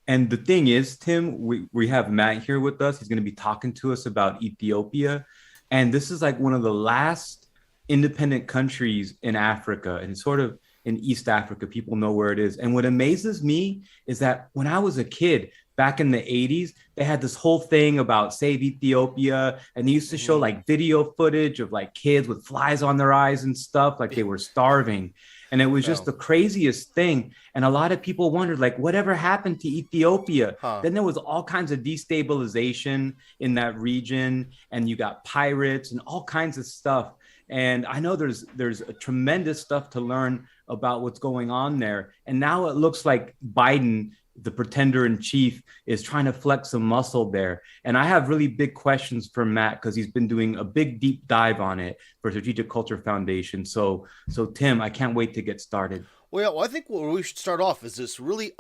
And the thing is, Tim, we have Matt here with us. He's going to be talking to us about Ethiopia. And this is like one of the last independent countries in Africa and sort of in East Africa. People know where it is. And what amazes me is that when I was a kid back in the 80s, they had this whole thing about Save Ethiopia. And they used to show Hmm. like video footage of like kids with flies on their eyes and stuff, like they were starving. And it was just No. the craziest thing. And a lot of people wondered, like, whatever happened to Ethiopia? Huh. Then there was all kinds of destabilization in that region, and you got pirates and all kinds of stuff. And I know there's a tremendous stuff to learn about what's going on there. And now it looks like Biden, the pretender in chief, is trying to flex some muscle there. And I have really big questions for Matt because he's been doing a big deep dive on it for Strategic Culture Foundation. So Tim, I can't wait to get started. Well, yeah, well, I think where we should start off is this really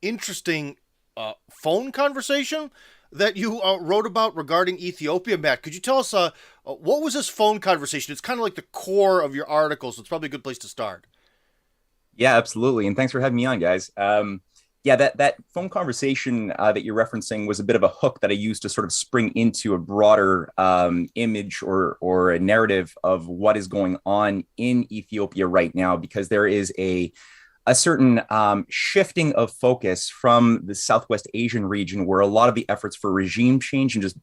interesting phone conversation that you wrote about regarding Ethiopia, Matt. Could you tell us what was this phone conversation? It's kind of like the core of your article, so it's probably a good place to start. Yeah, absolutely. And thanks for having me on, guys. Yeah, that phone conversation that you're referencing was a bit of a hook that I used to sort of spring into a broader image or a narrative of what is going on in Ethiopia right now, because there is a certain shifting of focus from the Southwest Asian region, where a lot of the efforts for regime change and just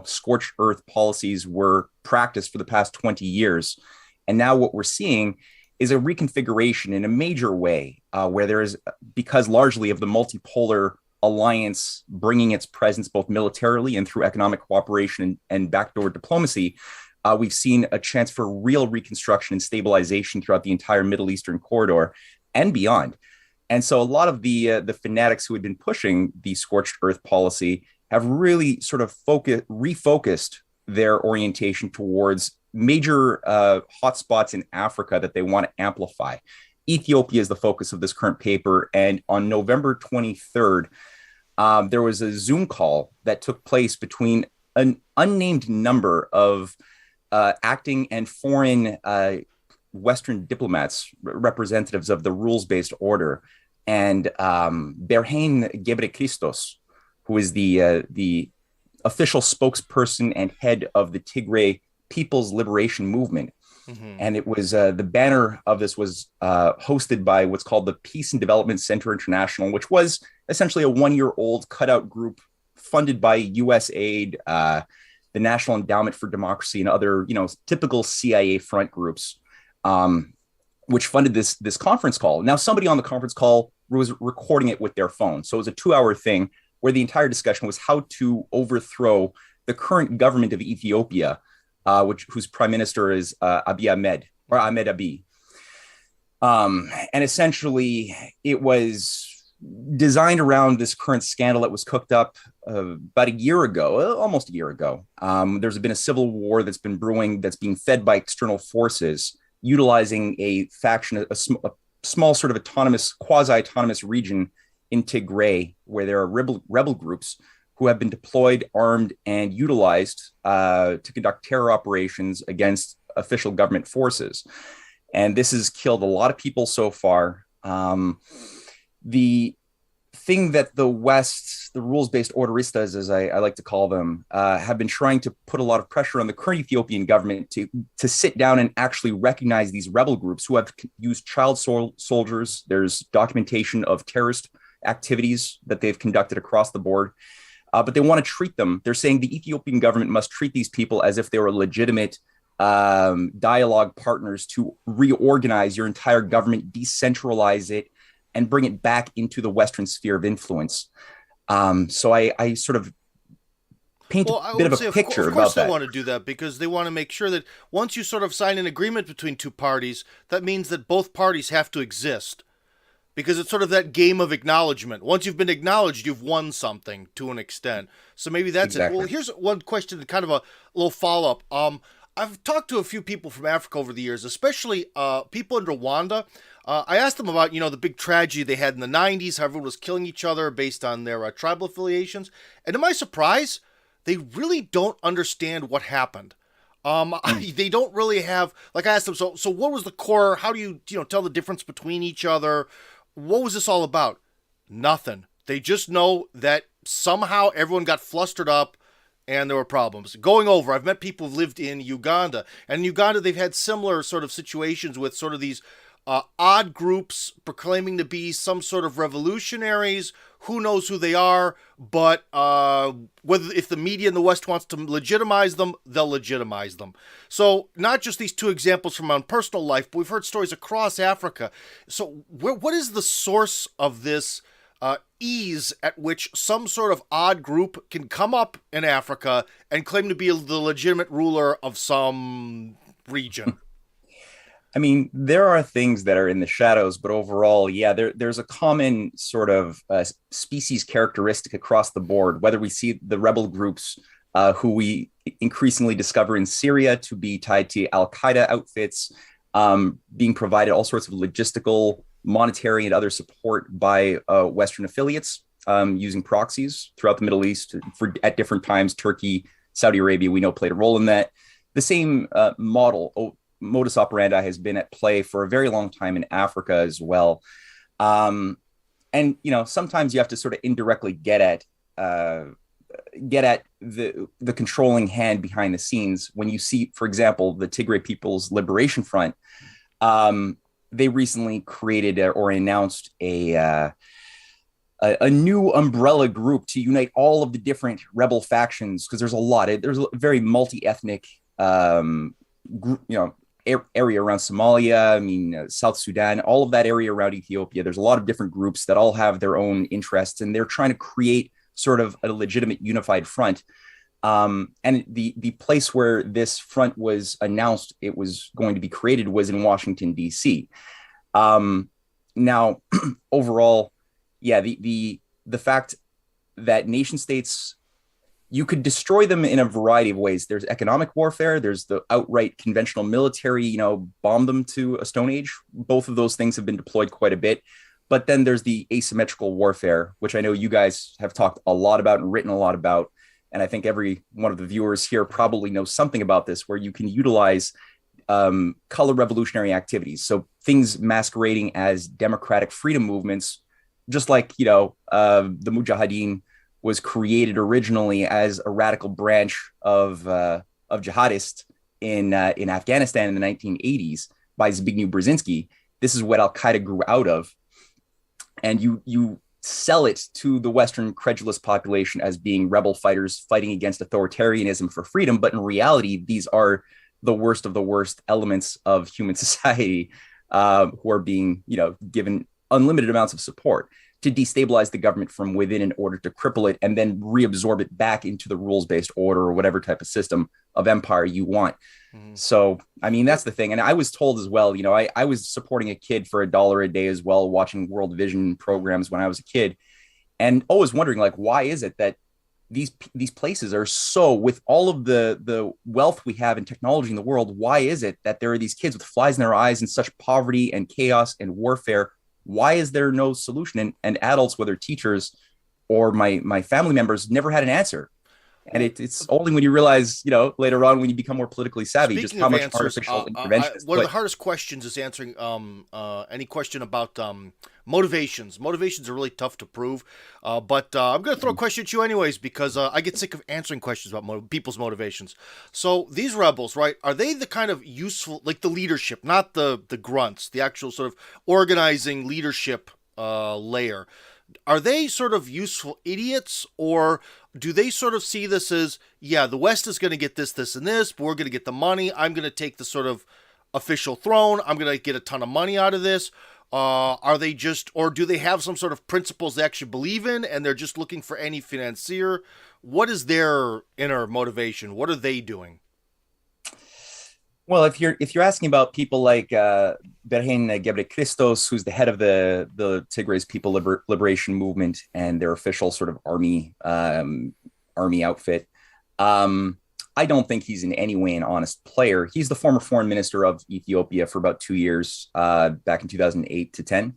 scorched earth policies were practiced for the past 20 years, and now what we're seeing is a reconfiguration in a major way, where there is, because largely of the multipolar alliance bringing its presence both militarily and through economic cooperation and backdoor diplomacy, we've seen a chance for real reconstruction and stabilization throughout the entire Middle Eastern corridor and beyond. And so a lot of the fanatics who had been pushing the scorched earth policy have really sort of refocused their orientation towards major hotspots in Africa that they want to amplify. Ethiopia is the focus of this current paper. And on November 23rd, there was a Zoom call that took place between an unnamed number of acting and foreign Western diplomats, representatives of the rules-based order, and Berhane Gebrekristos, who is the official spokesperson and head of the Tigray People's Liberation Movement. Mm-hmm. And it was the banner of this was hosted by what's called the Peace and Development Center International, which was essentially a one-year-old cutout group funded by U.S. aid, the National Endowment for Democracy, and other typical CIA front groups, which funded this conference call. Now, somebody on the conference call was recording it with their phone, so it was a 2-hour thing where the entire discussion was how to overthrow the current government of Ethiopia, whose prime minister is Abiy Ahmed, or Ahmed Abiy. And essentially, it was designed around this current scandal that was cooked up about a year ago, almost a year ago. There's been a civil war that's been brewing, that's being fed by external forces, utilizing a faction, a small sort of autonomous, quasi-autonomous region in Tigray, where there are rebel groups who have been deployed, armed, and utilized to conduct terror operations against official government forces. And this has killed a lot of people so far. The thing that the West, the rules-based orderistas, as I like to call them, have been trying to put a lot of pressure on the current Ethiopian government to sit down and actually recognize these rebel groups who have used child soldiers. There's documentation of terrorist activities that they've conducted across the board. But they want to treat them. They're saying the Ethiopian government must treat these people as if they were legitimate dialogue partners to reorganize your entire government, decentralize it, and bring it back into the Western sphere of influence. So I sort of paint Well, a I bit would of say, a of picture course, about they that. want to do that because they want to make sure that once you sort of sign an agreement between two parties, that means that both parties have to exist. Because it's sort of that game of acknowledgement. Once you've been acknowledged, you've won something to an extent. So maybe that's it. Well, Exactly. here's one question, kind of a little follow up. I've talked to a few people from Africa over the years, especially people in Rwanda. I asked them about, the big tragedy they had in the 90s, how everyone was killing each other based on their tribal affiliations. And to my surprise, they really don't understand what happened. Mm. They don't really have, like I asked them, so what was the core? How do you, tell the difference between each other? What was this all about? Nothing. They just know that somehow everyone got flustered up and there were problems. Going over, I've met people who've lived in Uganda, and in Uganda they've had similar sort of situations with sort of these odd groups proclaiming to be some sort of revolutionaries. Who knows who they are? But whether if the media in the West wants to legitimize them, they'll legitimize them. So not just these two examples from my own personal life, but we've heard stories across Africa. So what is the source of this ease at which some sort of odd group can come up in Africa and claim to be the legitimate ruler of some region? I mean, there are things that are in the shadows, but overall, yeah, there's a common sort of species characteristic across the board, whether we see the rebel groups who we increasingly discover in Syria to be tied to Al-Qaeda outfits, being provided all sorts of logistical, monetary, and other support by Western affiliates using proxies throughout the Middle East at different times. Turkey, Saudi Arabia, we know played a role in that. The same modus operandi has been at play for a very long time in Africa as well. And, sometimes you have to sort of indirectly get at the controlling hand behind the scenes. When you see, for example, the Tigray People's Liberation Front, they recently created or announced a new umbrella group to unite all of the different rebel factions, because there's a lot. There's a very multi-ethnic group, area around Somalia, South Sudan, all of that area around Ethiopia. There's a lot of different groups that all have their own interests, and they're trying to create sort of a legitimate unified front. And the place where this front was announced it was going to be created was in Washington, D.C. Now, overall, yeah, the fact that nation states, you could destroy them in a variety of ways. There's economic warfare. There's the outright conventional military, bomb them to a stone age. Both of those things have been deployed quite a bit. But then there's the asymmetrical warfare, which I know you guys have talked a lot about and written a lot about. And I think every one of the viewers here probably knows something about this, where you can utilize color revolutionary activities. So things masquerading as democratic freedom movements, just like, the Mujahideen was created originally as a radical branch of jihadists in Afghanistan in the 1980s by Zbigniew Brzezinski. This is what Al-Qaeda grew out of. And you sell it to the Western credulous population as being rebel fighters fighting against authoritarianism for freedom. But in reality, these are the worst of the worst elements of human society who are being, given unlimited amounts of support to destabilize the government from within in order to cripple it and then reabsorb it back into the rules-based order or whatever type of system of empire you want. Mm-hmm. So, that's the thing. And I was told as well, I was supporting a kid for $1 a day as well, watching World Vision programs when I was a kid, and always wondering, why is it that these places are so, with all of the wealth we have and technology in the world, why is it that there are these kids with flies in their eyes and such poverty and chaos and warfare? Why is there no solution? And adults, whether teachers or my family members, never had an answer. And it's only when you realize, later on when you become more politically savvy, Speaking just how much answers, artificial intervention is. One of the hardest questions is answering any question about motivations. Motivations are really tough to prove, but I'm going to throw a question at you anyways, because I get sick of answering questions about people's motivations. So these rebels, right, are they the kind of useful, like the leadership, not the grunts, the actual sort of organizing leadership layer? Are they sort of useful idiots, or do they sort of see this as, yeah, the West is going to get this, this, and this, but we're going to get the money. I'm going to take the sort of official throne. I'm going to get a ton of money out of this. Are they just, or do they have some sort of principles they actually believe in, and they're just looking for any financier? What is their inner motivation? What are they doing? Well, if you're asking about people like Berhane Gebrekristos, who's the head of the Tigray's People Liberation Movement and their official sort of army outfit, I don't think he's in any way an honest player. He's the former foreign minister of Ethiopia for about 2 years, back in 2008 to 10.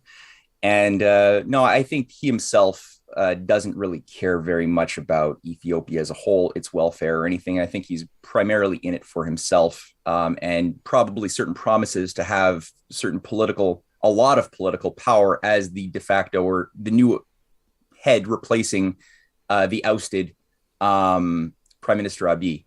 And no, I think he himself doesn't really care very much about Ethiopia as a whole, its welfare or anything. I think he's primarily in it for himself, and probably certain promises to have a lot of political power as the de facto or the new head replacing the ousted Prime Minister Abiy.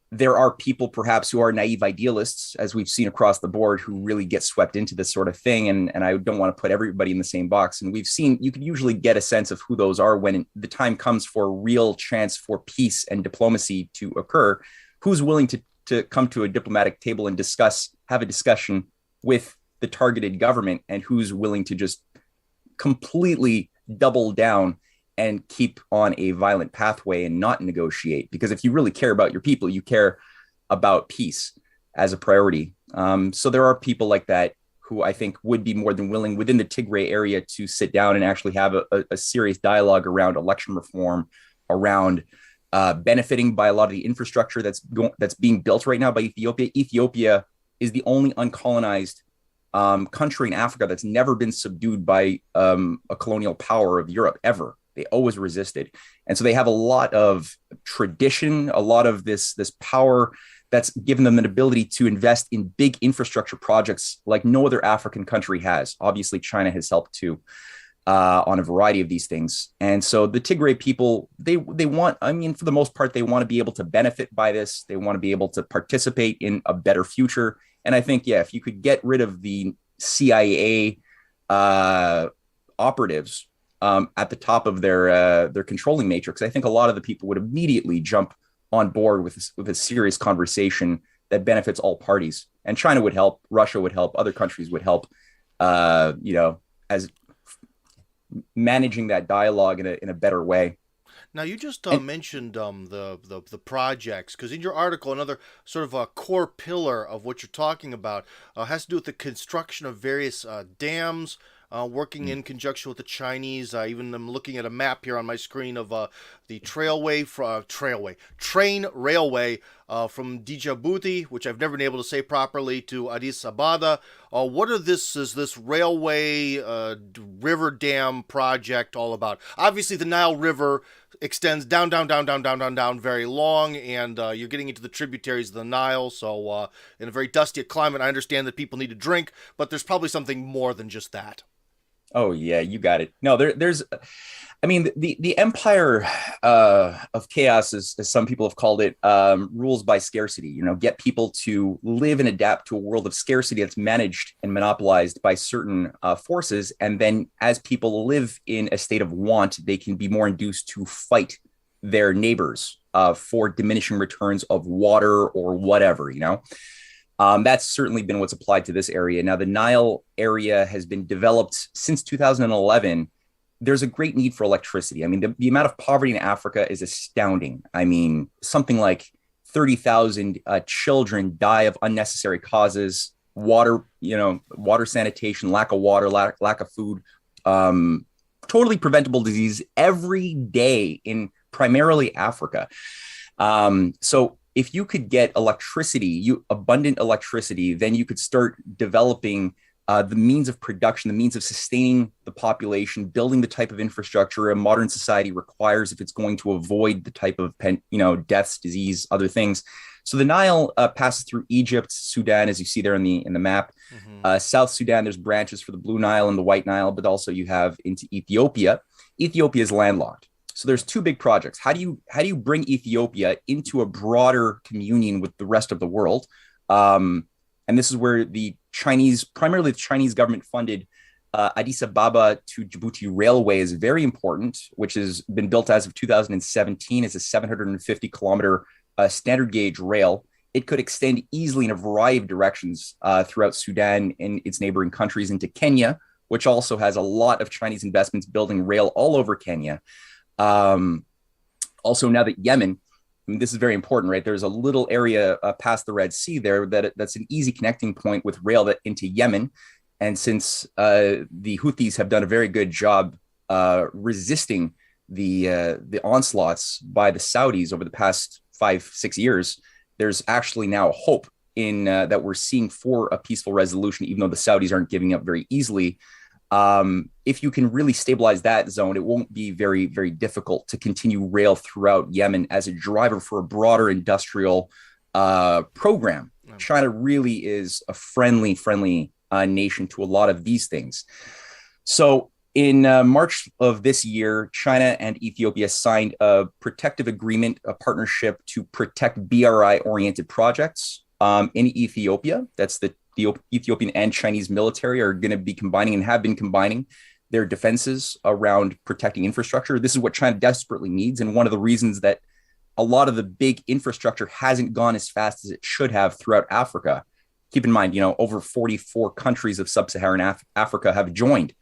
There are people perhaps who are naive idealists, as we've seen across the board, who really get swept into this sort of thing. And I don't want to put everybody in the same box. And we've seen, you can usually get a sense of who those are when the time comes for a real chance for peace and diplomacy to occur, who's willing to come to a diplomatic table and have a discussion with the targeted government, and who's willing to just completely double down and keep on a violent pathway and not negotiate. Because if you really care about your people, you care about peace as a priority. So there are people like that who I think would be more than willing within the Tigray area to sit down and actually have a serious dialogue around election reform, around benefiting by a lot of the infrastructure that's being built right now by Ethiopia. Ethiopia is the only uncolonized country in Africa that's never been subdued by a colonial power of Europe ever. They always resisted. And so they have a lot of tradition, a lot of this power that's given them an ability to invest in big infrastructure projects like no other African country has. Obviously, China has helped too on a variety of these things. And so the Tigray people, they want, I mean, for the most part, they want to be able to benefit by this. They want to be able to participate in a better future. And I think, yeah, if you could get rid of the CIA operatives at the top of their controlling matrix, I think a lot of the people would immediately jump on board with a serious conversation that benefits all parties. And China would help, Russia would help, other countries would help, as managing that dialogue in a better way. Now, you just mentioned the projects, because in your article, another sort of a core pillar of what you're talking about has to do with the construction of various dams, working in conjunction with the Chinese. Even I'm looking at a map here on my screen of the train railway from Djibouti, which I've never been able to say properly, to Addis Ababa. What is this railway river dam project all about? Obviously, the Nile River extends down, very long, and you're getting into the tributaries of the Nile. So in a very dusty climate, I understand that people need to drink, but there's probably something more than just that. Oh yeah, you got it. No, there's, I mean, the empire of chaos, as some people have called it, rules by scarcity. You know, get people to live and adapt to a world of scarcity that's managed and monopolized by certain forces, and then as people live in a state of want, they can be more induced to fight their neighbors for diminishing returns of water or whatever. You know. That's certainly been what's applied to this area. Now, the Nile area has been developed since 2011. There's a great need for electricity. I mean, the amount of poverty in Africa is astounding. I mean, something like 30,000 children die of unnecessary causes, water sanitation, lack of water, lack of food, totally preventable disease every day in primarily Africa. So if you could get abundant electricity, then you could start developing the means of production, the means of sustaining the population, building the type of infrastructure a modern society requires if it's going to avoid the type of deaths, disease, other things. So the Nile passes through Egypt, Sudan, as you see there in the map. Mm-hmm. South Sudan, there's branches for the Blue Nile and the White Nile, but also you have into Ethiopia. Ethiopia is landlocked. So there's two big projects. How do you bring Ethiopia into a broader communion with the rest of the world? And this is where primarily the Chinese government funded Addis Ababa to Djibouti railway is very important, which has been built as of 2017 as a 750 kilometer standard gauge rail. It could extend easily in a variety of directions throughout Sudan and its neighboring countries into Kenya, which also has a lot of Chinese investments building rail all over Kenya. Also, now that Yemen, this is very important, right? There's a little area past the Red Sea there that's an easy connecting point with rail into Yemen. And since the Houthis have done a very good job resisting the onslaughts by the Saudis over the past 5-6 years, there's actually now hope in that we're seeing for a peaceful resolution, even though the Saudis aren't giving up very easily. If you can really stabilize that zone, it won't be very, very difficult to continue rail throughout Yemen as a driver for a broader industrial program. China really is a friendly nation to a lot of these things. So In March of this year, China and Ethiopia signed a protective agreement, a partnership to protect BRI-oriented projects in Ethiopia. That's the Ethiopian and Chinese military are going to be combining and have been combining their defenses around protecting infrastructure. This is what China desperately needs. And one of the reasons that a lot of the big infrastructure hasn't gone as fast as it should have throughout Africa. Keep in mind, over 44 countries of sub-Saharan Africa have joined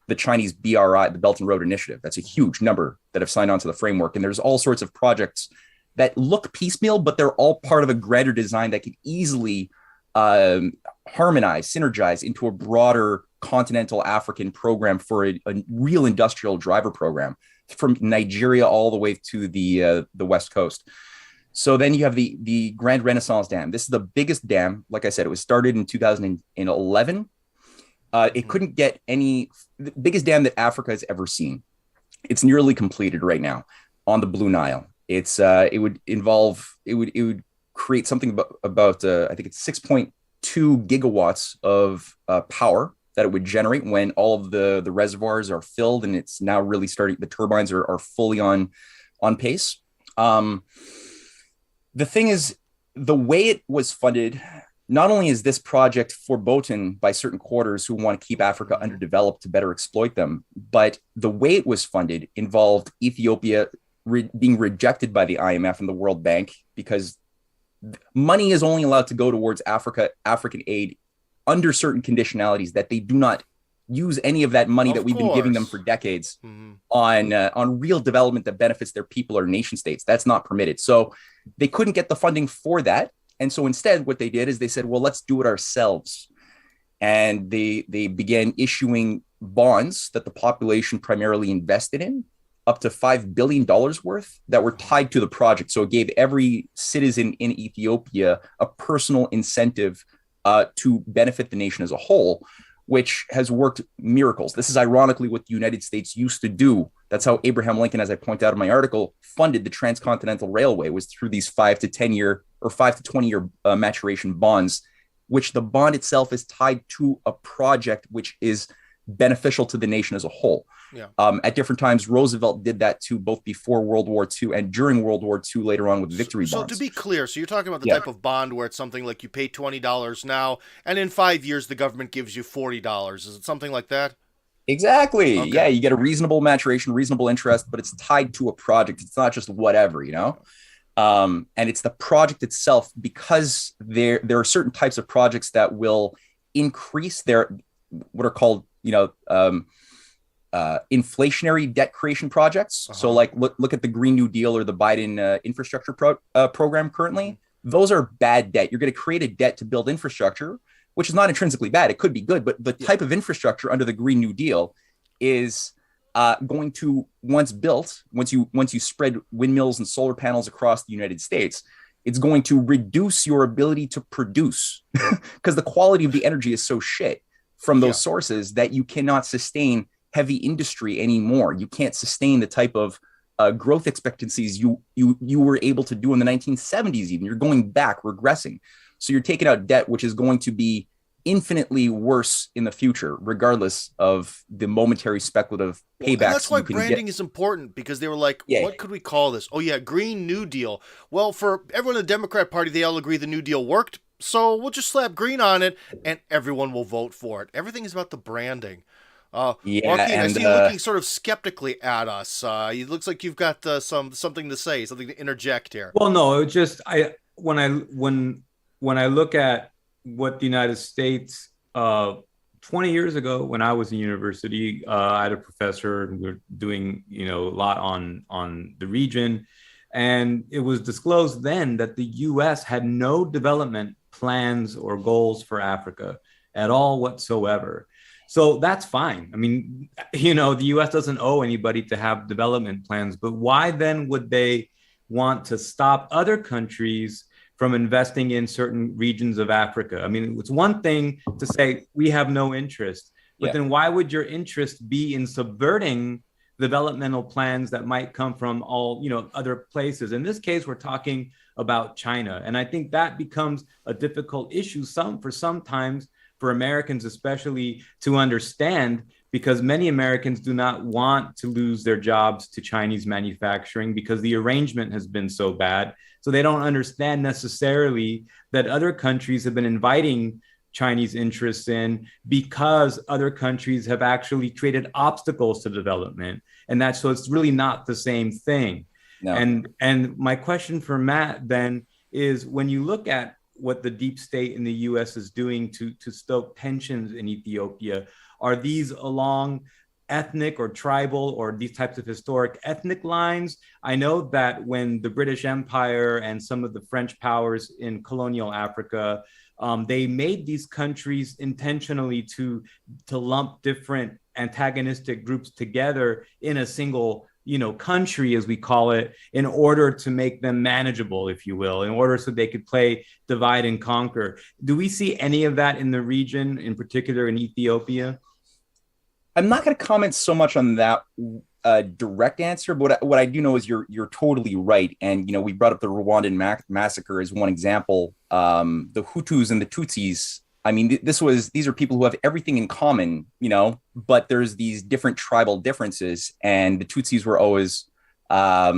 the Chinese BRI, the Belt and Road Initiative. That's a huge number that have signed on to the framework. And there's all sorts of projects that look piecemeal, but they're all part of a grander design that could easily harmonize, synergize into a broader continental African program for a real industrial driver program from Nigeria all the way to the West Coast. So then you have the Grand Renaissance Dam. This is the biggest dam. Like I said, it was started in 2011. It couldn't get the biggest dam that Africa has ever seen. It's nearly completed right now on the Blue Nile. It would create something about I think it's 6.2 gigawatts of power that it would generate when all of the reservoirs are filled, and it's now really starting. The turbines are fully on pace. The thing is, the way it was funded, not only is this project foreboding by certain quarters who want to keep Africa underdeveloped to better exploit them, but the way it was funded involved Ethiopia being rejected by the IMF and the World Bank, because money is only allowed to go towards African aid under certain conditionalities, that they do not use any of that money that we've been giving them for decades on real development that benefits their people or nation states. That's not permitted. So they couldn't get the funding for that. And so instead, what they did is they said, well, let's do it ourselves. And they began issuing bonds that the population primarily invested in, up to $5 billion worth, that were tied to the project. So it gave every citizen in Ethiopia a personal incentive to benefit the nation as a whole, which has worked miracles. This is ironically what the United States used to do. That's how Abraham Lincoln, as I point out in my article, funded the Transcontinental Railway, was through these 5 to 10 year or 5 to 20 year maturation bonds, which the bond itself is tied to a project which is beneficial to the nation as a whole. Yeah. At different times, Roosevelt did that too, both before World War II and during World War II later on with victory bonds. So to be clear, so you're talking about the type of bond where it's something like you pay $20 now, and in 5 years, the government gives you $40. Is it something like that? Exactly. Okay. Yeah, you get a reasonable maturation, reasonable interest, but it's tied to a project. It's not just whatever, and it's the project itself, because there are certain types of projects that will increase their what are called inflationary debt creation projects. So like look at the Green New Deal or the Biden infrastructure program currently. Those are bad debt. You're going to create a debt to build infrastructure, which is not intrinsically bad. It could be good, but the type of infrastructure under the Green New Deal is going to, once built, once you spread windmills and solar panels across the United States, it's going to reduce your ability to produce because the quality of the energy is so shit from those sources that you cannot sustain heavy industry anymore. You can't sustain the type of growth expectancies you were able to do in the 1970s. Even you're going back, regressing. So you're taking out debt, which is going to be infinitely worse in the future, regardless of the momentary speculative paybacks. And that's why branding is important, because they were like, what could we call this? Oh yeah, Green New Deal. Well, for everyone in the Democrat Party, they all agree the New Deal worked, so we'll just slap green on it and everyone will vote for it. Everything is about the branding. Joaquin, I see you looking sort of skeptically at us. It looks like you've got something to say, something to interject here. Well, no, it's just when I look at what the United States 20 years ago, when I was in university, I had a professor and we were doing a lot on the region, and it was disclosed then that the U.S. had no development plans or goals for Africa at all whatsoever. So that's fine. I mean, the U.S. doesn't owe anybody to have development plans, but why then would they want to stop other countries from investing in certain regions of Africa? I mean, it's one thing to say we have no interest, but then why would your interest be in subverting developmental plans that might come from all, other places? In this case, we're talking about China. And I think that becomes a difficult issue sometimes for Americans, especially to understand, because many Americans do not want to lose their jobs to Chinese manufacturing because the arrangement has been so bad. So they don't understand necessarily that other countries have been inviting Chinese interests in because other countries have actually created obstacles to development. And that's, so it's really not the same thing. No. And my question for Matt then is, when you look at what the deep state in the US is doing to stoke tensions in Ethiopia, are these along ethnic or tribal or these types of historic ethnic lines? I know that when the British Empire and some of the French powers in colonial Africa, they made these countries intentionally to lump different antagonistic groups together in a single, country, as we call it, in order to make them manageable, if you will, in order so they could play divide and conquer. Do we see any of that in the region, in particular in Ethiopia? I'm not going to comment so much on that direct answer, but what I do know is you're totally right. And, we brought up the Rwandan massacre as one example. The Hutus and the Tutsis, I mean, these are people who have everything in common, but there's these different tribal differences. And the Tutsis were always a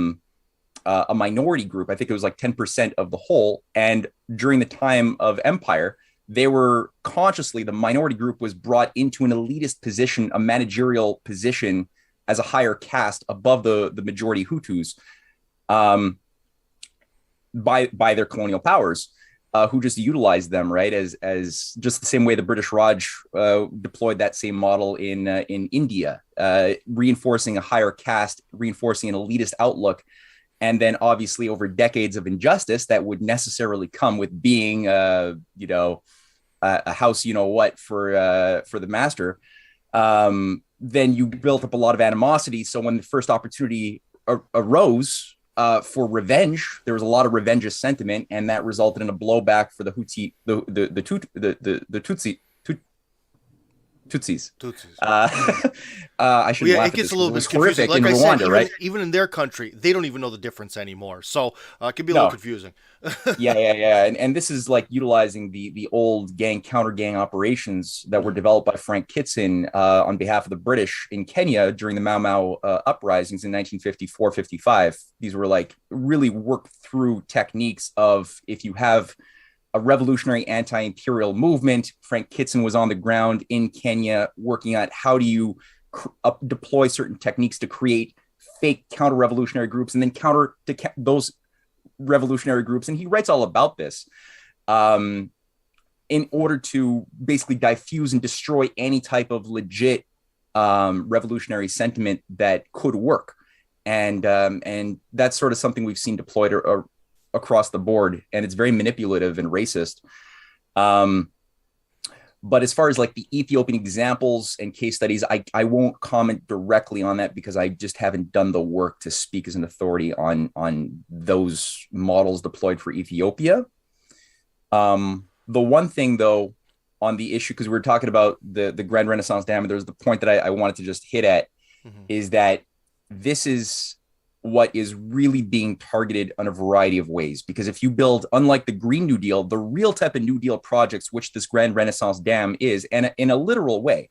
minority group. I think it was like 10% of the whole. And during the time of empire, they were consciously, the minority group was brought into an elitist position, a managerial position as a higher caste above the majority Hutus by their colonial powers, who just utilized them, right? As just the same way the British Raj deployed that same model in India, reinforcing a higher caste, reinforcing an elitist outlook. And then obviously over decades of injustice that would necessarily come with being, a house, for the master, then you built up a lot of animosity. So when the first opportunity arose for revenge, there was a lot of revengeist sentiment, and that resulted in a blowback for the Tutsis. I should laugh it gets this, a little bit confusing. Like I said, even in their country, they don't even know the difference anymore. So it can be a little confusing. Yeah. And this is like utilizing the old counter gang operations that were developed by Frank Kitson on behalf of the British in Kenya during the Mau Mau uprisings in 1954-55. These were like really worked through techniques of, if you have a revolutionary anti-imperial movement, Frank Kitson was on the ground in Kenya working at how do you deploy certain techniques to create fake counter-revolutionary groups and then counter to those revolutionary groups. And he writes all about this in order to basically diffuse and destroy any type of legit revolutionary sentiment that could work. And that's sort of something we've seen deployed across the board, and it's very manipulative and racist. But as far as like the Ethiopian examples and case studies, I won't comment directly on that because I just haven't done the work to speak as an authority on those models deployed for Ethiopia. The one thing though on the issue, because we were talking about the Grand Renaissance Dam, and there's the point that I wanted to just hit at, is that this is what is really being targeted in a variety of ways. Because if you build, unlike the Green New Deal, the real type of New Deal projects, which this Grand Renaissance Dam is, and in a literal way,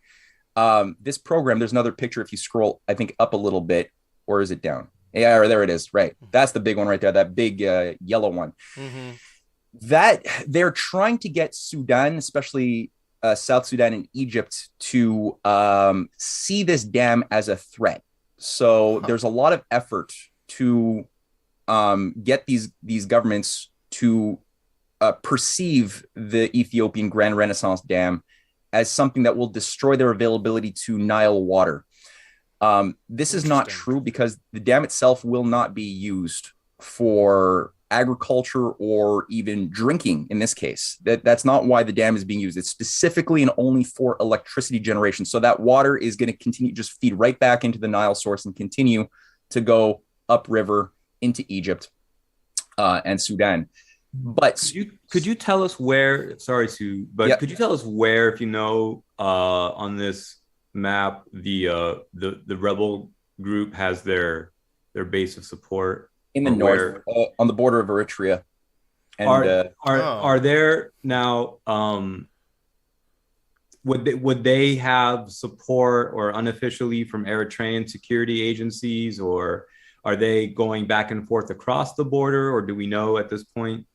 this program, there's another picture if you scroll, I think, up a little bit, or is it down? Yeah, or there it is, right. That's the big one right there, that big yellow one. That they're trying to get Sudan, especially South Sudan and Egypt, to see this dam as a threat. So there's a lot of effort to get these governments to perceive the Ethiopian Grand Renaissance Dam as something that will destroy their availability to Nile water. This is not true because the dam itself will not be used for agriculture or even drinking in this case. That's not why the dam is being used. It's specifically and only for electricity generation. So that water is going to continue, just feed right back into the Nile source and continue to go upriver into Egypt and Sudan. But could you tell us where, sorry, Sue, but could you tell us where, if you know, on this map, the rebel group has their base of support? In the north, on the border of Eritrea. And are there now would they have support or unofficially from Eritrean security agencies, or are they going back and forth across the border, or do we know at this point?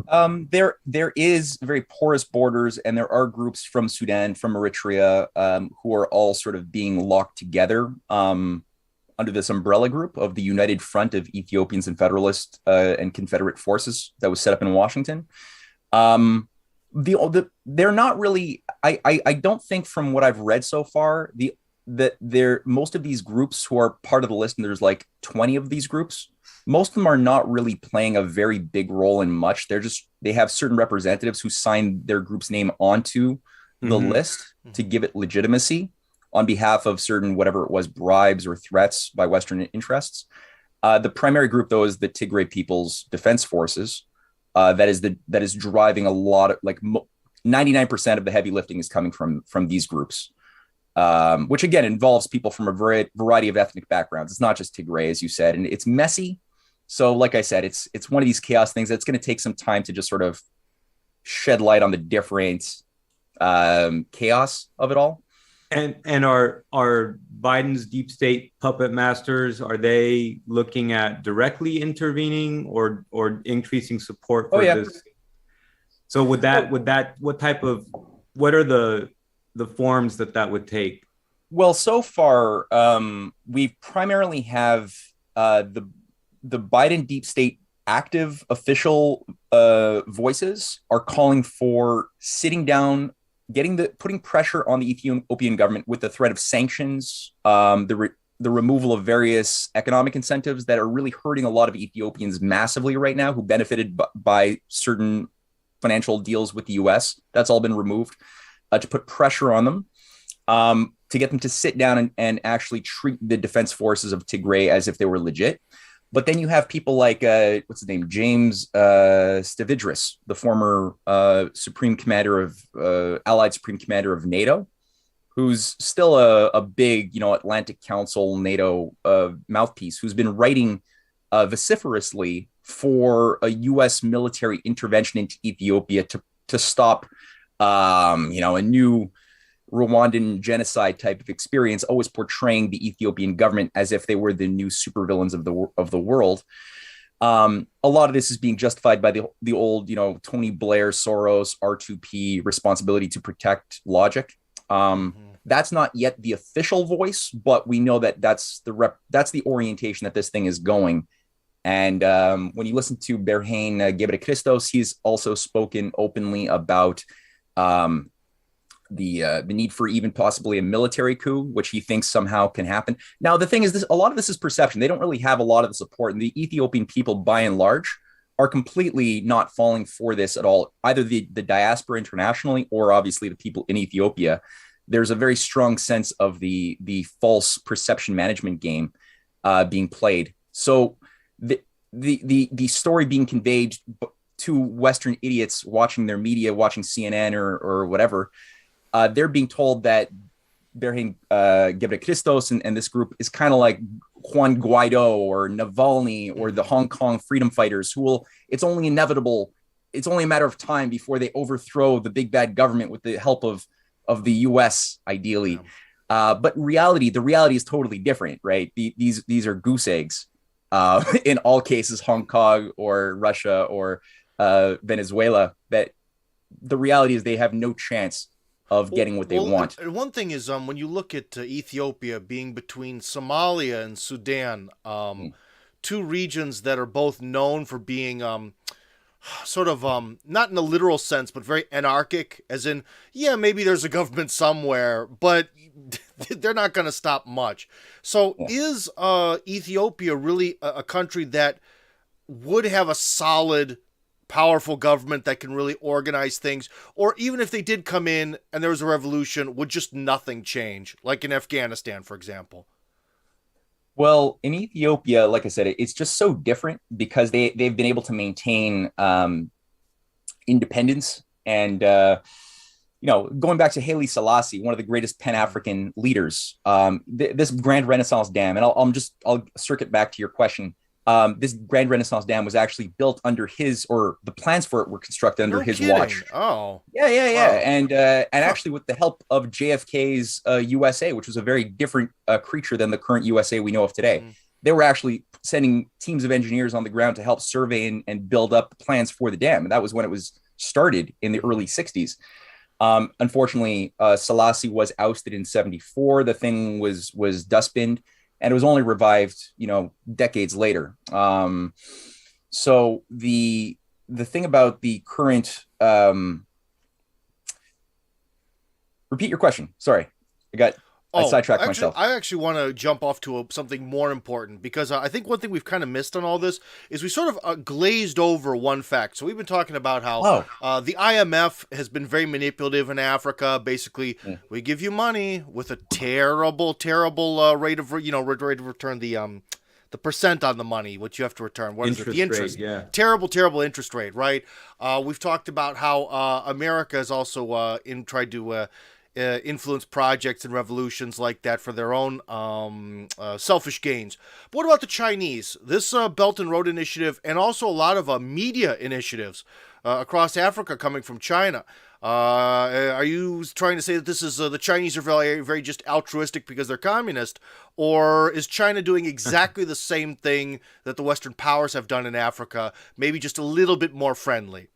There is very porous borders, and there are groups from Sudan, from Eritrea, who are all sort of being locked together under this umbrella group of the United Front of Ethiopians and Federalist and Confederate Forces that was set up in Washington. They're not really. I don't think, from what I've read so far, most of these groups who are part of the list, and there's like 20 of these groups. Most of them are not really playing a very big role in much. They have certain representatives who sign their group's name onto the list to give it legitimacy on behalf of certain, whatever it was, bribes or threats by Western interests. The primary group, though, is the Tigray People's Defense Forces. That is driving a lot of, like, 99% of the heavy lifting is coming from these groups. Which again involves people from a variety of ethnic backgrounds. It's not just Tigray, as you said, and it's messy. So, like I said, it's one of these chaos things that's going to take some time to just sort of shed light on the different chaos of it all. And are Biden's deep state puppet masters, are they looking at directly intervening or increasing support for this? So what are the forms that would take? Well, so far, we primarily have the Biden deep state active official voices are calling for sitting down, putting pressure on the Ethiopian government with the threat of sanctions, the removal of various economic incentives that are really hurting a lot of Ethiopians massively right now, who benefited by certain financial deals with the U.S. That's all been removed. To put pressure on them, to get them to sit down and actually treat the defense forces of Tigray as if they were legit. But then you have people like, what's his name? James Stavridis, the former Supreme Commander of Allied Supreme Commander of NATO, who's still a big, Atlantic Council NATO mouthpiece, who's been writing vociferously for a U.S. military intervention into Ethiopia to stop a new Rwandan genocide type of experience, always portraying the Ethiopian government as if they were the new supervillains of the world. A lot of this is being justified by the old, Tony Blair, Soros, R2P responsibility to protect logic. That's not yet the official voice, but we know that that's the orientation that this thing is going. And when you listen to Berhane Gebrekristos, he's also spoken openly about the need for even possibly a military coup, which he thinks somehow can happen. Now, the thing is, a lot of this is perception. They don't really have a lot of the support, and the Ethiopian people, by and large, are completely not falling for this at all. Either the diaspora internationally, or obviously the people in Ethiopia. There's a very strong sense of the false perception management game being played. So the story being conveyed to Western idiots watching their media, watching CNN or whatever, they're being told that Berhane Gebrekristos and this group is kind of like Juan Guaido or Navalny or the Hong Kong freedom fighters it's only inevitable. It's only a matter of time before they overthrow the big bad government with the help of the US, ideally. But the reality is totally different, right? These are goose eggs. In all cases, Hong Kong or Russia or Venezuela, that the reality is they have no chance of getting what they want. And one thing is, when you look at Ethiopia being between Somalia and Sudan, two regions that are both known for being sort of not in a literal sense, but very anarchic, as in, maybe there's a government somewhere, but they're not going to stop much. So is Ethiopia really a country that would have a solid, powerful government that can really organize things? Or even if they did come in and there was a revolution, would just nothing change, like in Afghanistan, for example? Well, in Ethiopia, like I said, it's just so different because they've been able to maintain independence. And, going back to Haile Selassie, one of the greatest Pan-African leaders, this Grand Renaissance Dam, and I'll circuit back to your question. This Grand Renaissance Dam was actually built under his, or the plans for it were constructed under No his kidding. watch. Oh, Yeah. wow. And actually with the help of JFK's USA, which was a very different creature than the current USA we know of today. They were actually sending teams of engineers on the ground to help survey and build up the plans for the dam. And that was when it was started in the early 60s. Unfortunately, Selassie was ousted in 74. The thing was dustbined, and it was only revived, decades later. So the thing about the current, repeat your question. Sorry, I sidetracked myself. I actually want to jump off to something more important, because I think one thing we've kind of missed on all this is we sort of glazed over one fact. So we've been talking about how the IMF has been very manipulative in Africa. Basically, we give you money with a terrible rate of return, the percent on the money, which you have to return. What is it? The interest. Rate, yeah. Terrible interest rate, right? We've talked about how America has also tried to influence projects and revolutions like that for their own selfish gains. But what about the Chinese? This Belt and Road Initiative, and also a lot of media initiatives across Africa coming from China. Are you trying to say that this is the Chinese are very, very just altruistic because they're communist, or is China doing exactly the same thing that the Western powers have done in Africa, maybe just a little bit more friendly?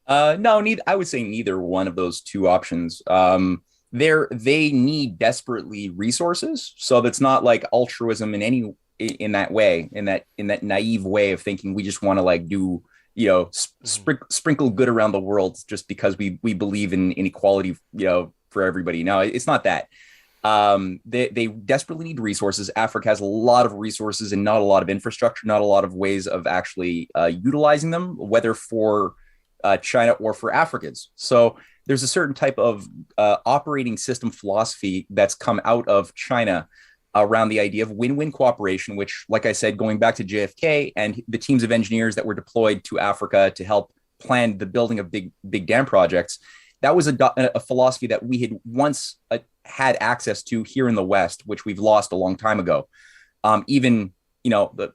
No, neither. I would say neither one of those two options. They need desperately resources, so that's not like altruism in that way, in that naive way of thinking we just want to like do sprinkle good around the world just because we believe in inequality for everybody. No, it's not that. They desperately need resources. Africa has a lot of resources and not a lot of infrastructure, not a lot of ways of actually utilizing them, whether for China or for Africans. So there's a certain type of operating system philosophy that's come out of China around the idea of win-win cooperation, which, like I said, going back to JFK and the teams of engineers that were deployed to Africa to help plan the building of big dam projects, that was a philosophy that we had once had access to here in the West, which we've lost a long time ago. Even the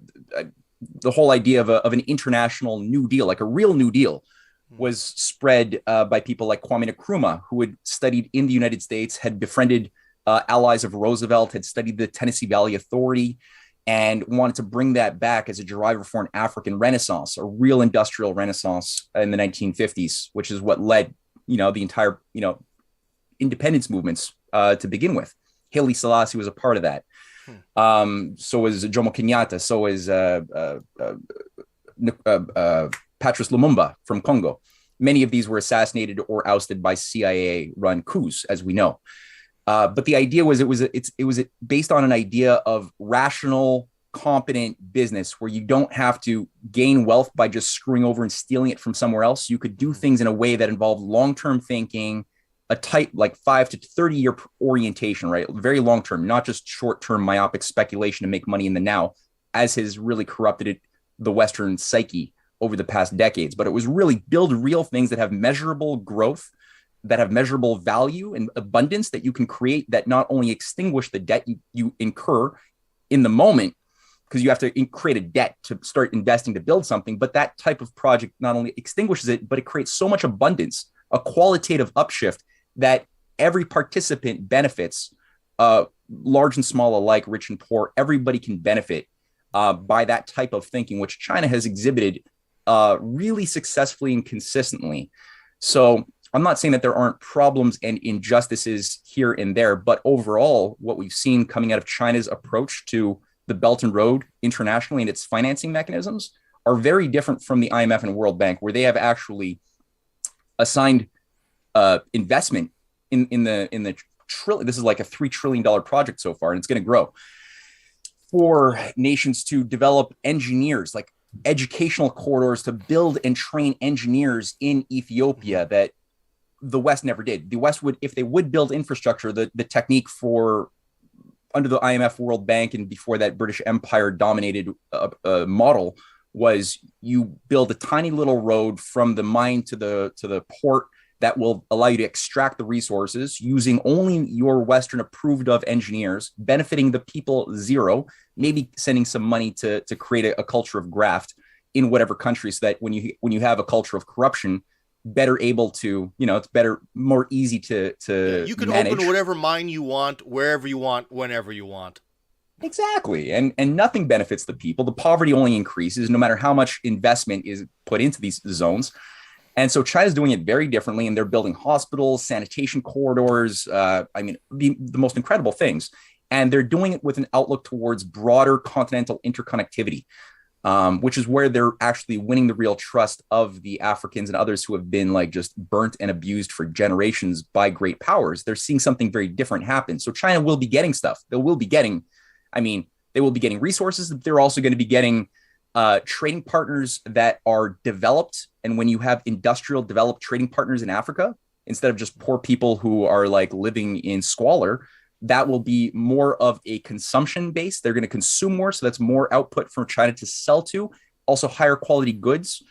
whole idea of an international New Deal, like a real New Deal, was spread by people like Kwame Nkrumah, who had studied in the United States, had befriended allies of Roosevelt, had studied the Tennessee Valley Authority, and wanted to bring that back as a driver for an African Renaissance, a real industrial Renaissance in the 1950s, which is what led, the entire, independence movements to begin with. Haile Selassie was a part of that. So was Jomo Kenyatta. So is Patrice Lumumba from Congo. Many of these were assassinated or ousted by CIA-run coups, as we know. But the idea was it was based on an idea of rational, competent business where you don't have to gain wealth by just screwing over and stealing it from somewhere else. You could do things in a way that involved long-term thinking, a tight, like 5 to 30-year orientation, right? Very long-term, not just short-term myopic speculation to make money in the now, as has really corrupted the Western psyche over the past decades. But it was really build real things that have measurable growth, that have measurable value and abundance that you can create, that not only extinguish the debt you incur in the moment, because you have to create a debt to start investing to build something, but that type of project not only extinguishes it, but it creates so much abundance, a qualitative upshift that every participant benefits, large and small alike, rich and poor. Everybody can benefit by that type of thinking, which China has exhibited really successfully and consistently. So I'm not saying that there aren't problems and injustices here and there, but overall, what we've seen coming out of China's approach to the Belt and Road internationally and its financing mechanisms are very different from the IMF and World Bank, where they have actually assigned investment in the trillion. This is like a $3 trillion project so far, and it's going to grow, for nations to develop engineers, like educational corridors to build and train engineers in Ethiopia that the West never did. The West would, if they would build infrastructure, the technique for under the IMF, World Bank, and before that British Empire dominated model was you build a tiny little road from the mine to the port that will allow you to extract the resources using only your Western approved of engineers, benefiting the people zero, maybe sending some money to create a culture of graft in whatever country, so that when you have a culture of corruption, better able to, it's better, more easy to you can manage. open whatever mine you want, wherever you want, whenever you want. Exactly. And nothing benefits the people. The poverty only increases no matter how much investment is put into these zones. And so China's doing it very differently, and they're building hospitals, sanitation corridors, the most incredible things. And they're doing it with an outlook towards broader continental interconnectivity, which is where they're actually winning the real trust of the Africans and others who have been like just burnt and abused for generations by great powers. They're seeing something very different happen. So China will be getting stuff. They will be getting resources. They're also going to be getting trading partners that are developed. And when you have industrial developed trading partners in Africa, instead of just poor people who are like living in squalor, that will be more of a consumption base. They're going to consume more. So that's more output from China to sell to. Also higher quality goods,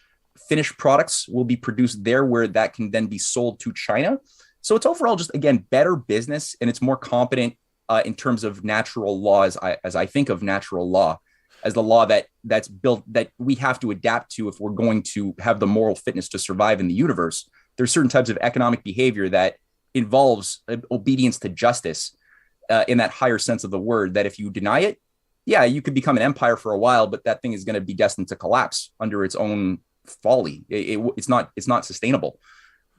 finished products will be produced there, where that can then be sold to China. So it's overall just, again, better business, and it's more competent in terms of natural law, as I think of natural law as the law that's built, that we have to adapt to if we're going to have the moral fitness to survive in the universe. There's certain types of economic behavior that involves obedience to justice, in that higher sense of the word, that if you deny it, yeah, you could become an empire for a while, but that thing is going to be destined to collapse under its own folly. It's not sustainable.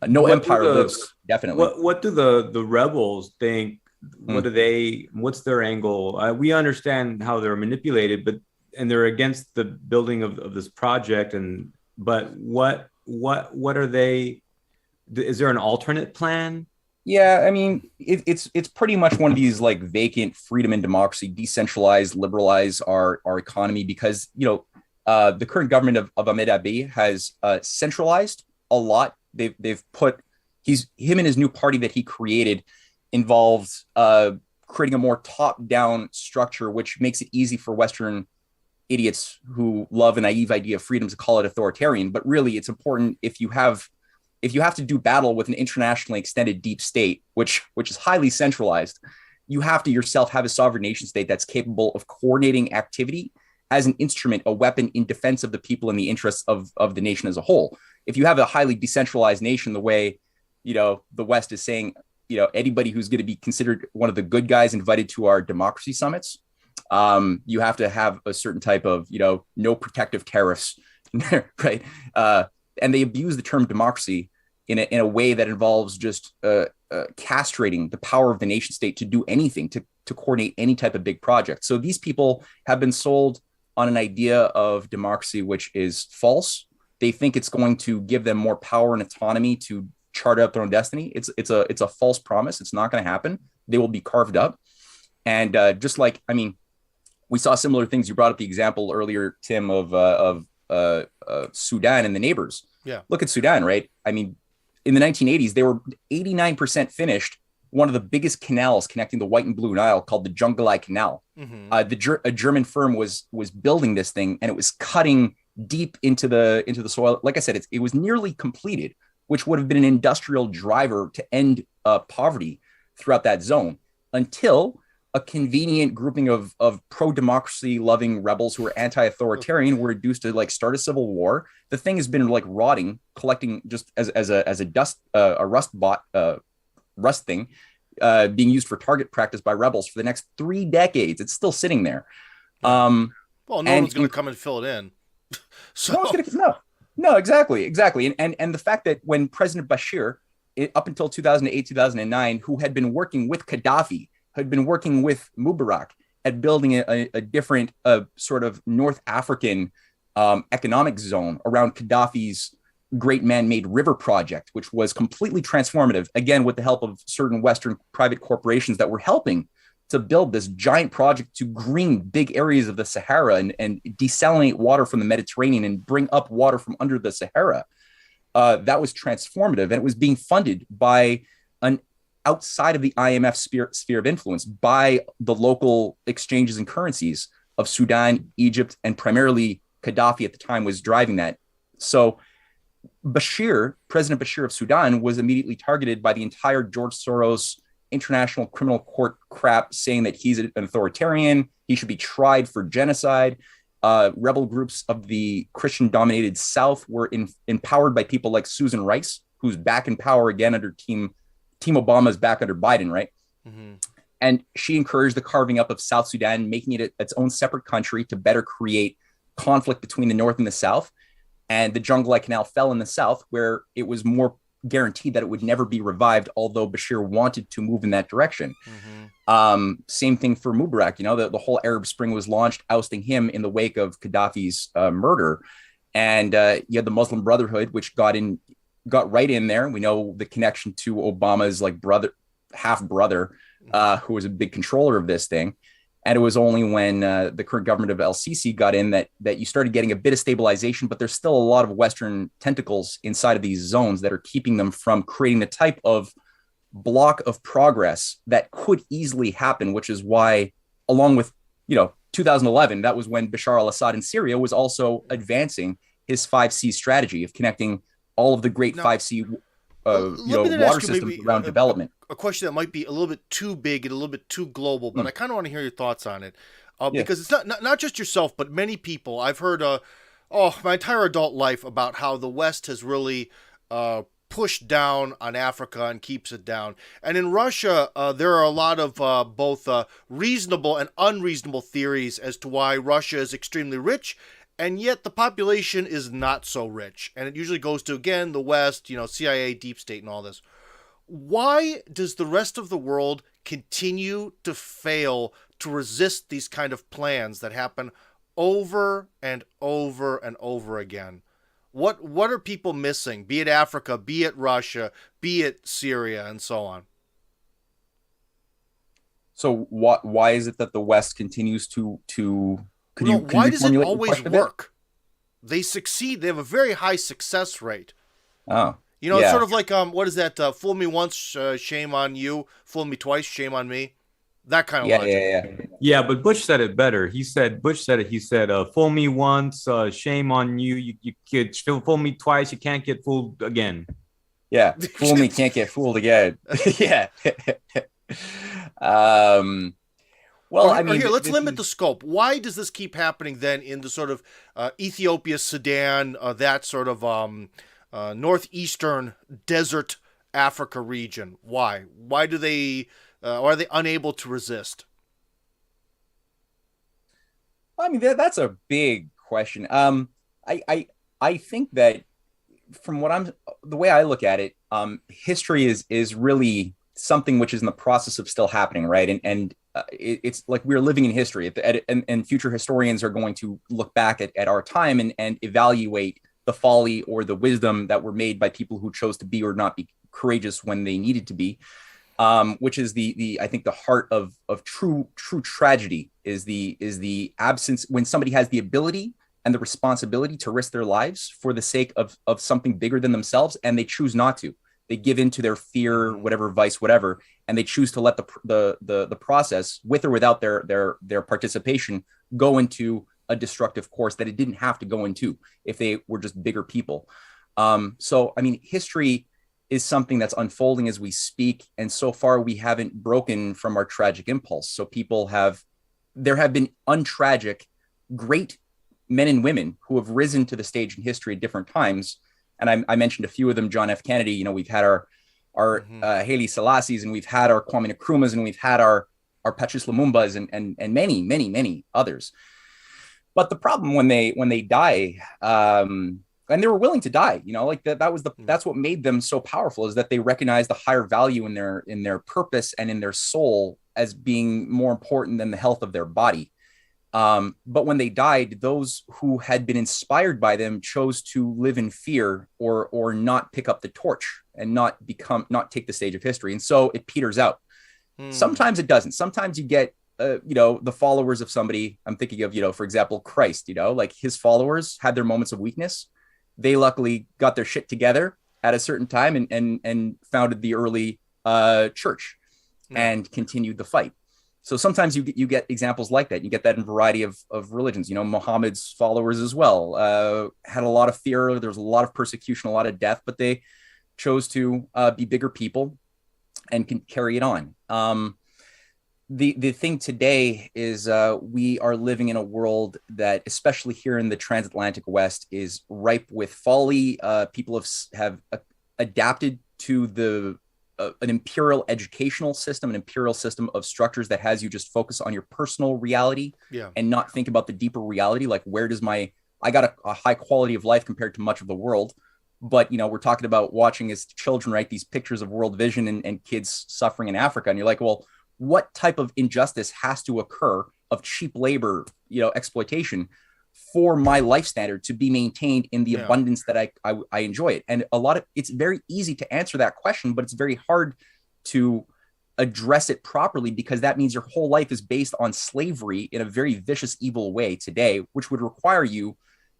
No empire lives, definitely. What do the rebels think? What's their angle? We understand how they're manipulated, and they're against the building of this project. But what are they? Is there an alternate plan? Yeah, I mean, it's pretty much one of these like vacant freedom and democracy, decentralize, liberalize our economy, because the current government of Ahmed Abiy has centralized a lot. They've put him and his new party that he created involved creating a more top-down structure, which makes it easy for Western idiots who love a naive idea of freedom to call it authoritarian. But really, it's important if you have to do battle with an internationally extended deep state, which is highly centralized, you have to yourself have a sovereign nation state that's capable of coordinating activity as an instrument, a weapon in defense of the people and the interests of the nation as a whole. If you have a highly decentralized nation, the way, the West is saying, anybody who's going to be considered one of the good guys invited to our democracy summits, you have to have a certain type of, no protective tariffs, right? And they abuse the term democracy in a way that involves just castrating the power of the nation state to do anything, to coordinate any type of big project. So these people have been sold on an idea of democracy, which is false. They think it's going to give them more power and autonomy to chart out their own destiny. It's a false promise. It's not going to happen. They will be carved up. And just like, we saw similar things. You brought up the example earlier, Tim, of Sudan and the neighbors. Yeah. Look at Sudan, right? In the 1980s, they were 89% finished. One of the biggest canals connecting the White and Blue Nile, called the Jonglei Canal. Mm-hmm. A German firm was building this thing, and it was cutting deep into the soil. Like I said, it was nearly completed, which would have been an industrial driver to end poverty throughout that zone, until a convenient grouping of pro-democracy loving rebels who are anti-authoritarian were reduced to like start a civil war. The thing has been like rotting, collecting just as a dust, a rust thing, being used for target practice by rebels for the next 3 decades. It's still sitting there. Well, no one's going to come and fill it in. So no one's going to no, exactly. And the fact that when President Bashir, up until 2008, 2009, who had been working with Gaddafi, had been working with Mubarak at building a different sort of North African economic zone around Gaddafi's great man-made river project, which was completely transformative, again, with the help of certain Western private corporations that were helping to build this giant project to green big areas of the Sahara and desalinate water from the Mediterranean and bring up water from under the Sahara. That was transformative, and it was being funded by an outside of the IMF sphere of influence, by the local exchanges and currencies of Sudan, Egypt, and primarily Gaddafi at the time was driving that. So President Bashir of Sudan, was immediately targeted by the entire George Soros International Criminal Court crap, saying that he's an authoritarian, he should be tried for genocide. Rebel groups of the Christian-dominated South were empowered by people like Susan Rice, who's back in power again under Team Obama's back under Biden, right? Mm-hmm. And she encouraged the carving up of South Sudan, making it its own separate country to better create conflict between the North and the South. And the Jonglei Canal fell in the South, where it was more guaranteed that it would never be revived, although Bashir wanted to move in that direction. Mm-hmm. Same thing for Mubarak. The whole Arab Spring was launched, ousting him in the wake of Gaddafi's murder. And you had the Muslim Brotherhood, which got right in there. We know the connection to Obama's half brother, who was a big controller of this thing. And it was only when the current government of El-Sisi got in that you started getting a bit of stabilization, but there's still a lot of Western tentacles inside of these zones that are keeping them from creating the type of block of progress that could easily happen, which is why, along with, 2011, that was when Bashar al-Assad in Syria was also advancing his 5C strategy of connecting all of the great 5C water systems around development. A question that might be a little bit too big and a little bit too global, but I kind of want to hear your thoughts on it, because it's not just yourself, but many people. I've heard my entire adult life about how the West has really pushed down on Africa and keeps it down. And in Russia, there are a lot of both reasonable and unreasonable theories as to why Russia is extremely rich, and yet the population is not so rich. And it usually goes to, again, the West, CIA, deep state, and all this. Why does the rest of the world continue to fail to resist these kind of plans that happen over and over and over again? What are people missing? Be it Africa, be it Russia, be it Syria, and so on. So why is it that the West continues to why does it always work? They succeed. They have a very high success rate. Oh. It's sort of like, what is that? Fool me once, shame on you. Fool me twice, shame on me. That kind of logic. Yeah, but Bush said it better. He said, fool me once, shame on you. You could fool me twice. You can't get fooled again. Yeah, fool me, can't get fooled again. Yeah. Let's limit the scope. Why does this keep happening then in the sort of Ethiopia, Sudan, that sort of northeastern desert Africa region? Why? Why do they? Are they unable to resist? That's a big question. I think that from the way I look at it, history is really something which is in the process of still happening, right? And it's like we're living in history, and future historians are going to look back at our time and evaluate the folly or the wisdom that were made by people who chose to be or not be courageous when they needed to be, which is I think the heart of true tragedy is the absence when somebody has the ability and the responsibility to risk their lives for the sake of something bigger than themselves, and they choose not to. They give in to their fear, whatever vice, whatever, and they choose to let the process, with or without their participation, go into a destructive course that it didn't have to go into if they were just bigger people. History is something that's unfolding as we speak, and so far we haven't broken from our tragic impulse. So there have been untragic, great men and women who have risen to the stage in history at different times. And I mentioned a few of them, John F. Kennedy, we've had our Haile Selassie's, and we've had our Kwame Nkrumah's, and we've had our Patrice Lumumba's, and many, many, many others. But the problem when they die, and they were willing to die, that's what made them so powerful, is that they recognized the higher value in their purpose and in their soul as being more important than the health of their body. But when they died, those who had been inspired by them chose to live in fear or not pick up the torch and not take the stage of history. And so it peters out. Sometimes it doesn't. Sometimes you get, the followers of somebody. I'm thinking of, for example, Christ, like his followers had their moments of weakness. They luckily got their shit together at a certain time and founded the early church and continued the fight. So sometimes you get examples like that. You get that in a variety of religions. Muhammad's followers as well had a lot of fear. There was a lot of persecution, a lot of death, but they chose to be bigger people and can carry it on. The thing today is we are living in a world that, especially here in the transatlantic West, is ripe with folly. People have adapted to an imperial educational system, an imperial system of structures that has you just focus on your personal reality and not think about the deeper reality. Like, where does I got a high quality of life compared to much of the world. But, we're talking about watching as children, right, these pictures of World Vision and kids suffering in Africa. And you're like, well, what type of injustice has to occur of cheap labor, exploitation for my life standard to be maintained in the abundance that I enjoy it? And it's very easy to answer that question, but it's very hard to address it properly, because that means your whole life is based on slavery in a very vicious, evil way today, which would require you,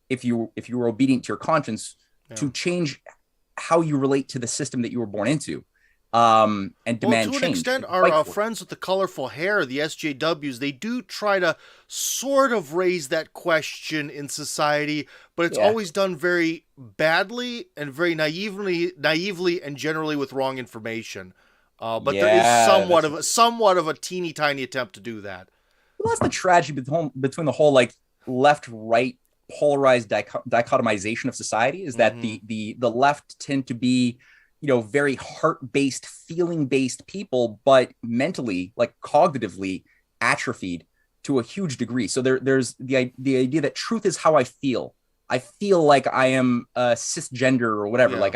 if you were obedient to your conscience, to change how you relate to the system that you were born into. And demand change. To an extent, our friends with the colorful hair, the SJWs, they do try to sort of raise that question in society, but it's always done very badly and very naively and generally with wrong information. But there is somewhat of a teeny tiny attempt to do that. Well, that's the tragedy between the whole like left-right polarized dichotomization of society, is that the left tend to be very heart-based, feeling-based people, but mentally, like cognitively atrophied to a huge degree. So there's the idea that truth is how I feel. I feel like I am cisgender or whatever. Like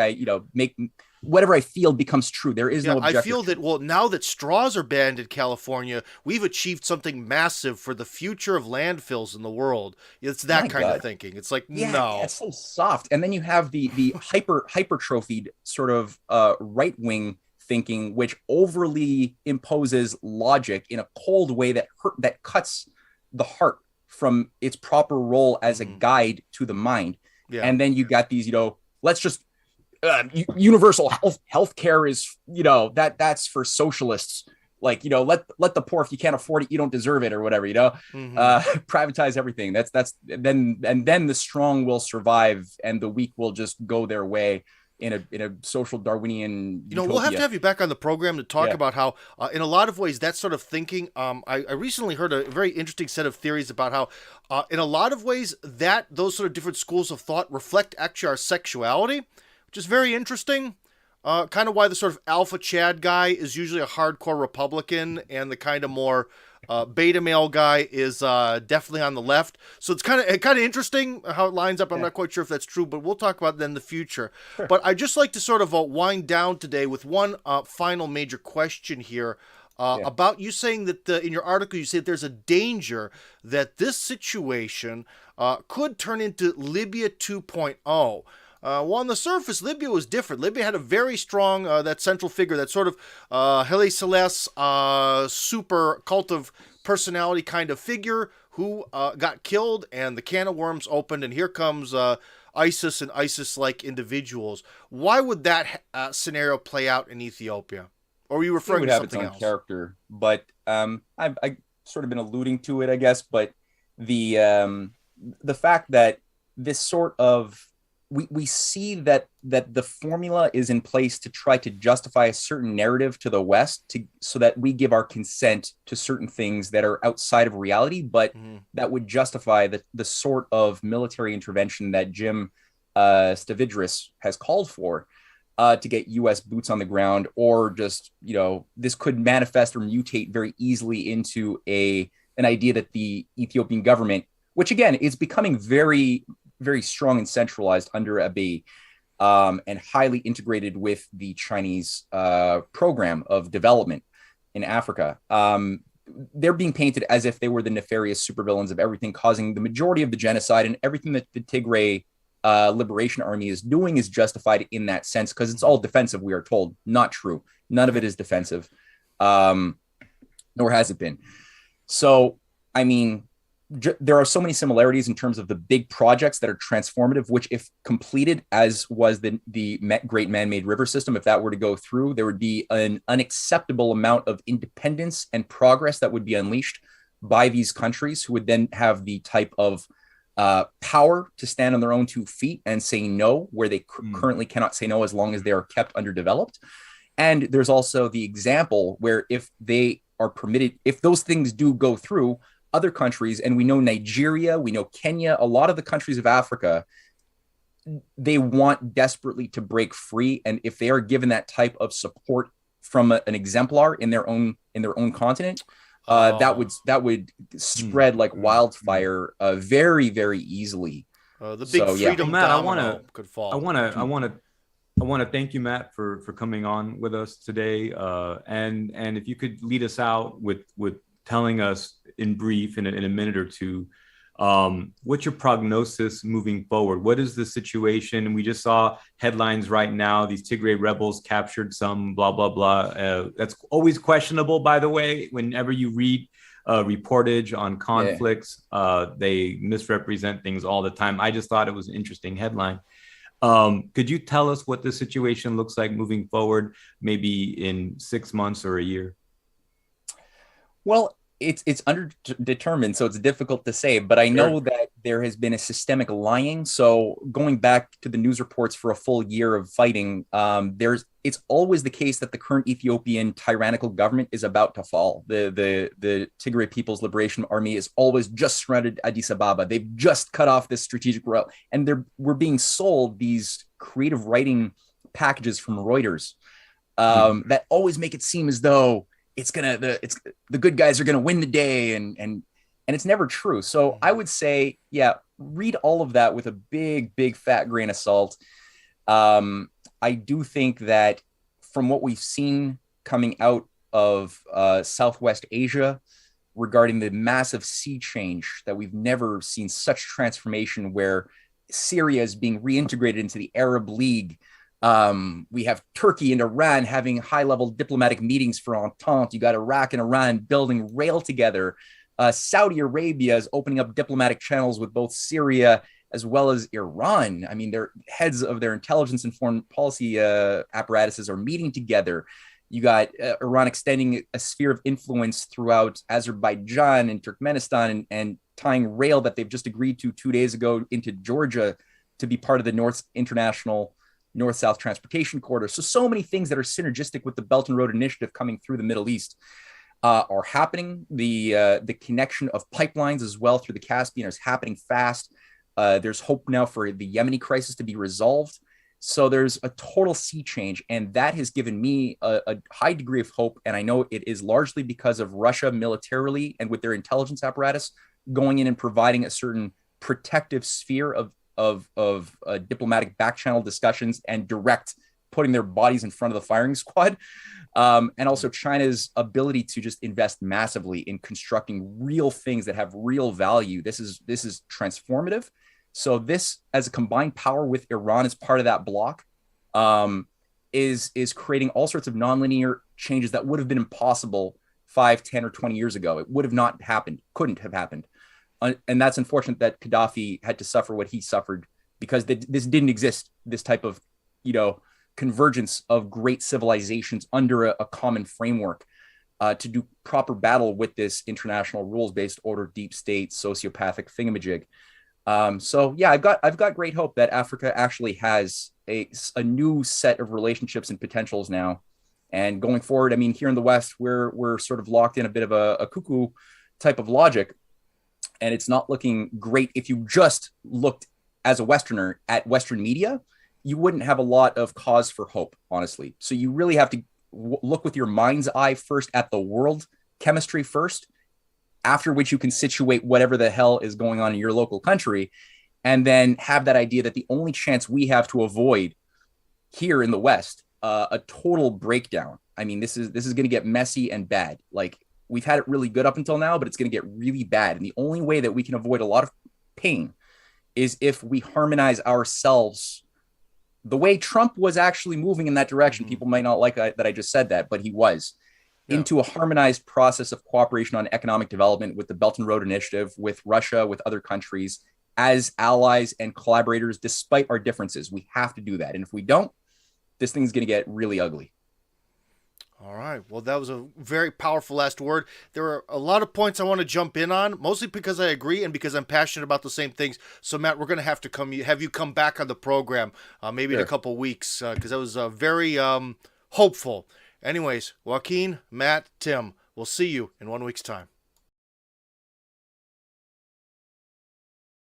make whatever I feel becomes true. There is no objective. I feel that, now that straws are banned in California, we've achieved something massive for the future of landfills in the world. It's that kind of thinking. It's like, no. It's so soft. And then you have the hypertrophied sort of right-wing thinking, which overly imposes logic in a cold way that cuts the heart from its proper role as a guide to the mind. Yeah. And then you got these, let's just universal health care is, that's for socialists. Like, let the poor, if you can't afford it, you don't deserve it or whatever, privatize everything. That's then the strong will survive and the weak will just go their way in a social Darwinian utopia. We'll have to have you back on the program to talk about how, in a lot of ways, that sort of thinking, I recently heard a very interesting set of theories about how, in a lot of ways, those sort of different schools of thought reflect actually our sexuality, which is very interesting. Kind of why the sort of alpha Chad guy is usually a hardcore Republican, and the kind of more beta male guy is definitely on the left. So it's kind of interesting how it lines up. I'm not quite sure if that's true, but we'll talk about that in the future. Sure. But I'd just like to sort of wind down today with one final major question here. About you saying that in your article, you say that there's a danger that this situation could turn into Libya 2.0. Well, on the surface, Libya was different. Libya had a very strong, that central figure, that sort of Haile Selassie super cult of personality kind of figure who got killed, and the can of worms opened, and here comes ISIS and ISIS-like individuals. Why would that scenario play out in Ethiopia? Or were you referring to something else? Character, but I've sort of been alluding to it, I guess. But the fact that this sort of we see that the formula is in place to try to justify a certain narrative to the West, so that we give our consent to certain things that are outside of reality, but that would justify the sort of military intervention that Jim Stavidris has called for to get U.S. boots on the ground, or just, this could manifest or mutate very easily into an idea that the Ethiopian government, which again is becoming very, very strong and centralized under Abiy, and highly integrated with the Chinese program of development in Africa. They're being painted as if they were the nefarious supervillains of everything, causing the majority of the genocide, and everything that the Tigray Liberation Army is doing is justified in that sense, because it's all defensive, we are told. Not true. None of it is defensive, nor has it been. So, I mean, there are so many similarities in terms of the big projects that are transformative, which if completed, as was the Great Man-Made River System, if that were to go through, there would be an unacceptable amount of independence and progress that would be unleashed by these countries, who would then have the type of power to stand on their own 2 feet and say no, where they currently cannot say no as long as they are kept underdeveloped. And there's also the example where if they are permitted, if those things do go through, other countries, and we know Nigeria, we know Kenya, a lot of the countries of Africa, they want desperately to break free. And if they are given that type of support from an exemplar in their own continent, that would spread like wildfire very, very easily. The big freedom Matt, could fall. I want to thank you, Matt, for coming on with us today. And if you could lead us out with telling us in brief, in a minute or two, what's your prognosis moving forward? What is the situation? And we just saw headlines right now, these Tigray rebels captured some blah, blah, blah. That's always questionable, by the way. Whenever you read reportage on conflicts, they misrepresent things all the time. I just thought it was an interesting headline. Could you tell us what the situation looks like moving forward, maybe in 6 months or a year? Well, it's underdetermined, so it's difficult to say, but I know that there has been a systemic lying. So going back to the news reports for a full year of fighting, it's always the case that the current Ethiopian tyrannical government is about to fall. The Tigray People's Liberation Army is always just surrounded Addis Ababa. They've just cut off this strategic route, and we're being sold these creative writing packages from Reuters that always make it seem as though the good guys are gonna win the day, and it's never true. So I would say, read all of that with a big fat grain of salt. I do think that from what we've seen coming out of Southwest Asia regarding the massive sea change, that we've never seen such transformation, where Syria is being reintegrated into the Arab League. We have Turkey and Iran having high-level diplomatic meetings for Entente. You got Iraq and Iran building rail together. Saudi Arabia is opening up diplomatic channels with both Syria as well as Iran. I mean, their heads of their intelligence and foreign policy apparatuses are meeting together. You got Iran extending a sphere of influence throughout Azerbaijan and Turkmenistan, and tying rail that they've just agreed to 2 days ago into Georgia to be part of the International North-South Transportation Corridor. So many things that are synergistic with the Belt and Road Initiative coming through the Middle East are happening. The connection of pipelines as well through the Caspian is happening fast. There's hope now for the Yemeni crisis to be resolved. So there's a total sea change, and that has given me a high degree of hope. And I know it is largely because of Russia militarily and with their intelligence apparatus going in and providing a certain protective sphere of diplomatic back channel discussions and direct putting their bodies in front of the firing squad. And also China's ability to just invest massively in constructing real things that have real value. This is transformative. So this, as a combined power with Iran as part of that bloc, is creating all sorts of nonlinear changes that would have been impossible 5, 10, or 20 years ago. It would have not happened, couldn't have happened. And that's unfortunate that Gaddafi had to suffer what he suffered, because this didn't exist, this type of, convergence of great civilizations under a common framework to do proper battle with this international rules-based order, deep state, sociopathic thingamajig. I've got great hope that Africa actually has a new set of relationships and potentials now. And going forward, I mean, here in the West, we're sort of locked in a bit of a cuckoo type of logic. And it's not looking great. If you just looked as a Westerner at Western media, you wouldn't have a lot of cause for hope, honestly. So you really have to look with your mind's eye first at the world chemistry first, after which you can situate whatever the hell is going on in your local country, and then have that idea that the only chance we have to avoid here in the West, a total breakdown. I mean, this is going to get messy and bad. Like, we've had it really good up until now, but it's going to get really bad. And the only way that we can avoid a lot of pain is if we harmonize ourselves the way Trump was actually moving in that direction. People might not like that I just said that, but he was. into a harmonized process of cooperation on economic development with the Belt and Road Initiative, with Russia, with other countries, as allies and collaborators, despite our differences. We have to do that. And if we don't, this thing's going to get really ugly. All right. Well, that was a very powerful last word. There are a lot of points I want to jump in on, mostly because I agree and because I'm passionate about the same things. So, Matt, we're going to have you come back on the program maybe in a couple weeks because that was very hopeful. Anyways, Joaquin, Matt, Tim, we'll see you in 1 week's time.